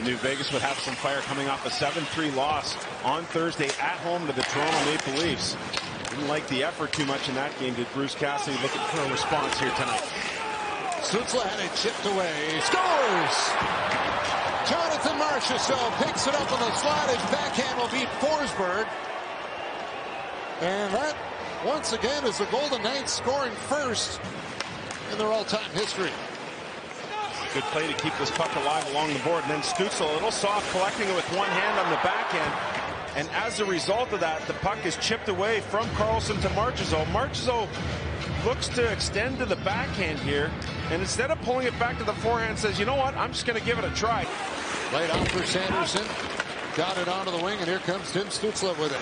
You knew Vegas would have some fire coming off a 7-3 loss on Thursday at home to the Toronto Maple Leafs. Didn't like the effort too much in that game. Did Bruce Cassidy looking for a response here tonight? Stützle had it chipped away. Scores! Jonathan Marchessault picks it up on the slide. His backhand will beat Forsberg. And that, once again, is the Golden Knights scoring first in their all-time history. Good play to keep this puck alive along the board. And then Stützle, a little soft, collecting it with one hand on the backhand. And as a result of that, the puck is chipped away from Karlsson to Marchessault. Marchessault looks to extend to the backhand here. And instead of pulling it back to the forehand, says, you know what, I'm just going to give it a try. Laid out for Sanderson. Got it onto the wing, and here comes Tim Stützle with it.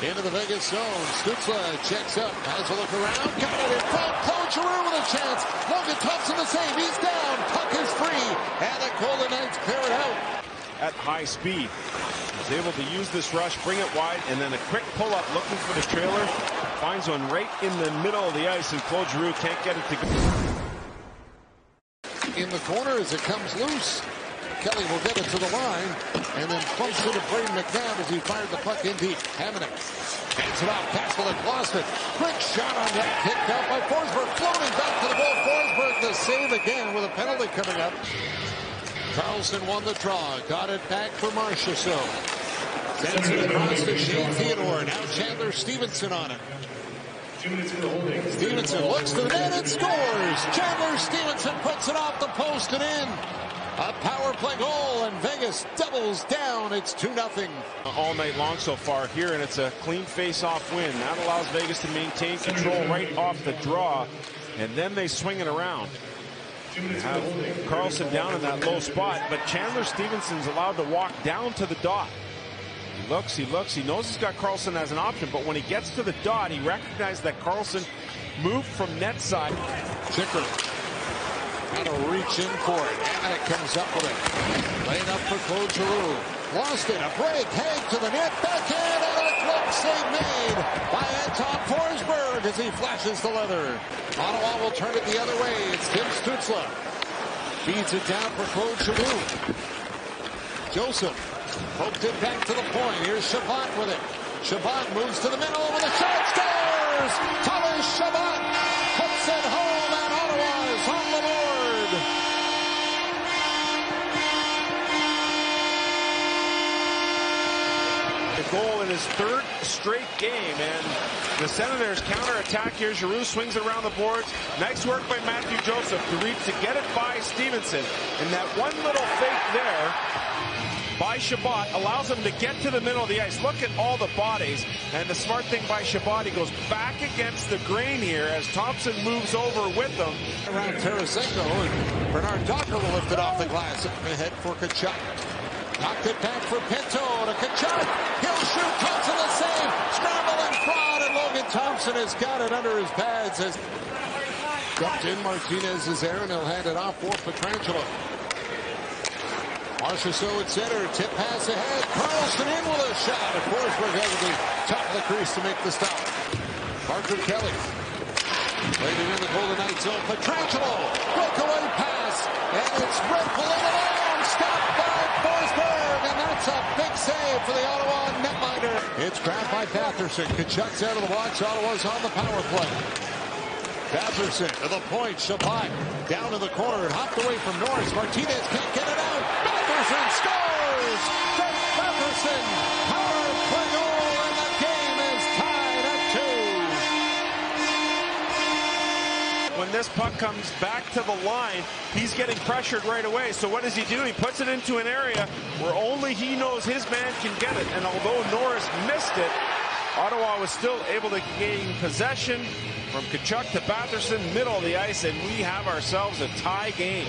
Into the Vegas zone. Stützle checks up, has a look around, got it in front. Claude Giroux with a chance. Logan Thompson the save. He's down. Puck is free, and the Golden Knights clear it out. At high speed, was able to use this rush, bring it wide, and then a quick pull-up looking for the trailer. Finds one right in the middle of the ice, and Claude Giroux can't get it to go. In the corner as it comes loose. Kelly will get it to the line, and then close to Braden McNabb as he fired the puck in deep. Hamannik hands it off. Pasternak lost it. Quick shot on that. Picked out by Forsberg. Floating back to the goal. Forsberg the save again with a penalty coming up. Karlsson won the draw. Got it back for Marchessault. Sends it across to Shane Theodore. Now Chandler Stevenson on it. Stevenson looks to the net and scores. Chandler Stevenson puts it off the post and in. A power play goal, and Vegas doubles down. It's 2-0. All night long so far here, and it's a clean face-off win. That allows Vegas to maintain control right off the draw, and then they swing it around. They have Karlsson down in that low spot, but Chandler Stevenson's allowed to walk down to the dot. He looks, he knows he's got Karlsson as an option, but when he gets to the dot, he recognized that Karlsson moved from net side. Chicker. Got to reach in for it. And it comes up with it. Laying up for Claude Giroux. Lost it. A break. Haig to the net. Backhand. And a glove save made by Anton Forsberg as he flashes the leather. Ottawa will turn it the other way. It's Tim Stützle. Feeds it down for Claude Giroux. Joseph poked it back to the point. Here's Chabot with it. Chabot moves to the middle with a shot. Scores! Thomas Chabot puts it home, and Ottawa is on the board. The goal in his third straight game, and the Senators counterattack here. Giroux swings it around the boards. Nice work by Matthew Joseph to reach to get it by Stevenson. And that one little fake there by Chabot allows him to get to the middle of the ice. Look at all the bodies, and the smart thing by Chabot, he goes back against the grain here as Thompson moves over with him. Around Tarasenko, and Bernard Docker will lift it off the glass ahead for Tkachuk. Knocked it back for Pinto to Tkachuk. He'll shoot. Thompson the save. Scramble and fraud, and Logan Thompson has got it under his pads. As dumped in, Martinez is there, and he'll hand it off for Pietrangelo. Marchessault at center. Tip pass ahead. Karlsson in with a shot. Of course, we're going to be top of the crease to make the stop. Parker Kelly. Waiting in the Golden Knights zone. Pietrangelo. Breakaway pass. And it's Red pulling it on. Stopped by Forsberg. And that's a big save for the Ottawa netminder. It's grabbed by Batherson. Tkachuk's out of the box. Ottawa's on the power play. Batherson to the point. Chabot down to the corner. Hopped away from Norris. Martinez can't get it out. Batherson scores! Frank Batherson, power play goal, and the game is tied at 2. When this puck comes back to the line, he's getting pressured right away. So what does he do? He puts it into an area where only he knows his man can get it. And although Norris missed it, Ottawa was still able to gain possession from Tkachuk to Batherson, middle of the ice, and we have ourselves a tie game.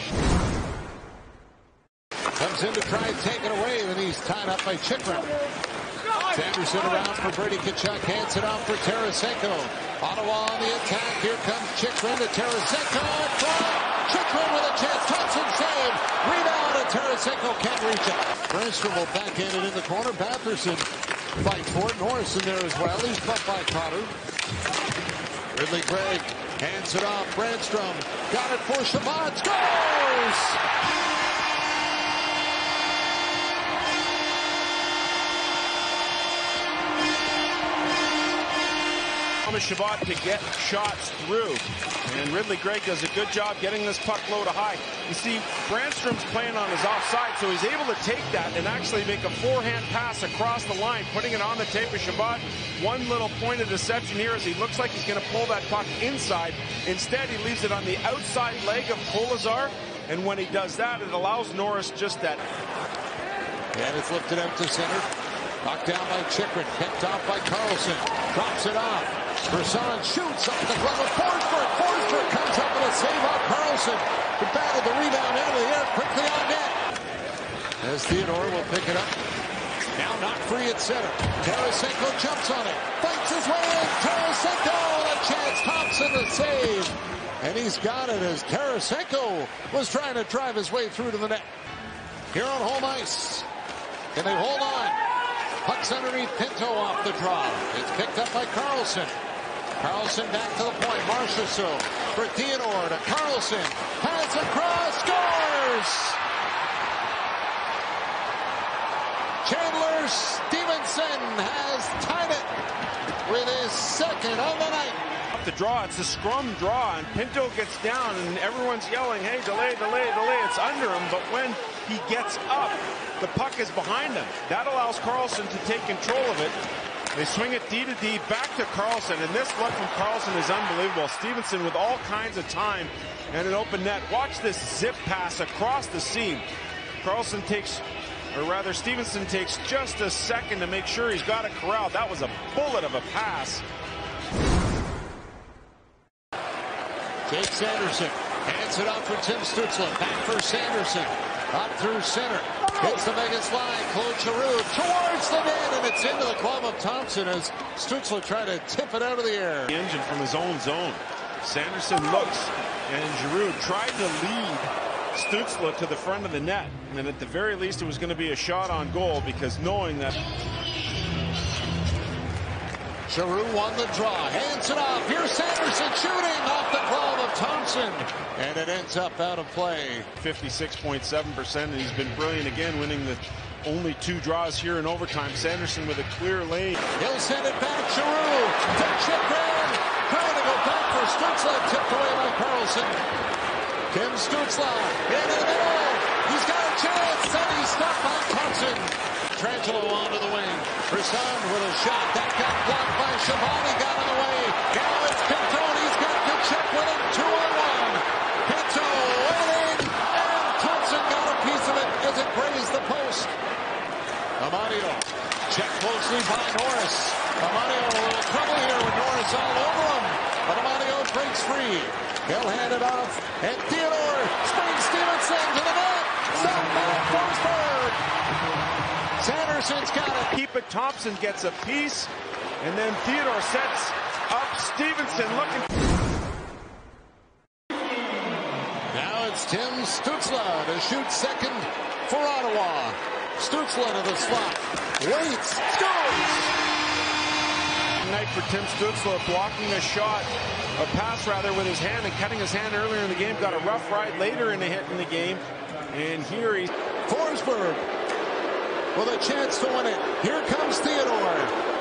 Comes in to try and take it away, then he's tied up by Chychrun. Sanderson around for Brady Tkachuk, hands it off for Tarasenko. Ottawa on the attack, here comes Chychrun to Tarasenko. Chychrun with a chance, Thompson save. Rebound, and Tarasenko can't reach it. Brandstrom will backhand it in the corner. Batherson fight for it. Norris in there as well. He's bumped by Cotter. Ridley Gregg hands it off. Brandstrom got it for Chabot. Scores! Thomas Chabot to get shots through. And Ridley Gregg does a good job getting this puck low to high. You see, Brandstrom's playing on his offside, so he's able to take that and actually make a forehand pass across the line, putting it on the tape of Chabot. One little point of deception here is he looks like he's going to pull that puck inside. Instead, he leaves it on the outside leg of Kolazar, and when he does that, it allows Norris just that. And it's lifted out to center. Knocked down by Chikrin, picked off by Carlson. Drops it off. Brisson shoots off the glove of Forsberg. Forsberg comes up with a save off Carlson. He battled the rebound out of the air quickly on net. As Theodore will pick it up. Now not free at center. Tarasenko jumps on it. Fights his way in. Tarasenko with a chance. Thompson the save. And he's got it as Tarasenko was trying to drive his way through to the net. Here on home ice. Can they hold on? Puck's underneath Pinto off the draw. It's picked up by Carlson. Carlson back to the point. Marchessault for Theodore to Carlson. Pass across. Scores! Chandler Stevenson has tied it with his second on the night. The draw, it's a scrum draw, and Pinto gets down, and everyone's yelling, hey, delay, delay, delay. It's under him, but when he gets up, the puck is behind him. That allows Carlson to take control of it. They swing it D to D back to Carlson, and this look from Carlson is unbelievable. Stevenson with all kinds of time and an open net. Watch this zip pass across the seam. Carlson takes, or rather Stevenson takes just a second to make sure he's got it corralled. That was a bullet of a pass. Jake Sanderson hands it off for Tim Stützle. Back for Sanderson. Up through center. Hits the Vegas line. Claude Giroux towards the net, and it's into the glove of Thompson as Stützle tried to tip it out of the air. The engine from his own zone. Sanderson looks, and Giroux tried to lead Stützle to the front of the net. And at the very least, it was going to be a shot on goal, because knowing that Giroux won the draw, hands it off. Here's Sanderson shooting off the glove of Thompson, and it ends up out of play. 56.7%, and he's been brilliant again, winning the only 2 draws here in overtime. Sanderson with a clear lane. He'll send it back. Giroux to Chikrin, trying to go back for Stützle, tipped away by Carlson. Tim Stützle into the middle. He's got a chance, and he's stopped by Thompson. Trangelo onto the wing. Brisson with a shot. That got blocked by Chabot. He got in the way. Now it's Pinto, and he's got to check with him. 2-on-1. Pinto waiting, and Thompson got a piece of it as it grazed the post. Amadio checked closely by Norris. Amadio a little trouble here with Norris all over him, but Amadio breaks free. He'll hand it off, and Theodore springs Stevenson to the net. Stop by Forsberg. Sanderson's got it. Keep it. Thompson gets a piece, and then Theodore sets up Stevenson looking. Now it's Tim Stützle to shoot second for Ottawa. Stützle to the slot. Waits. Scores! Night for Tim Stützle, blocking a shot, a pass rather, with his hand and cutting his hand earlier in the game. Got a rough ride later in the hit in the game, and here he's Forsberg with a chance to win it. Here comes Theodore.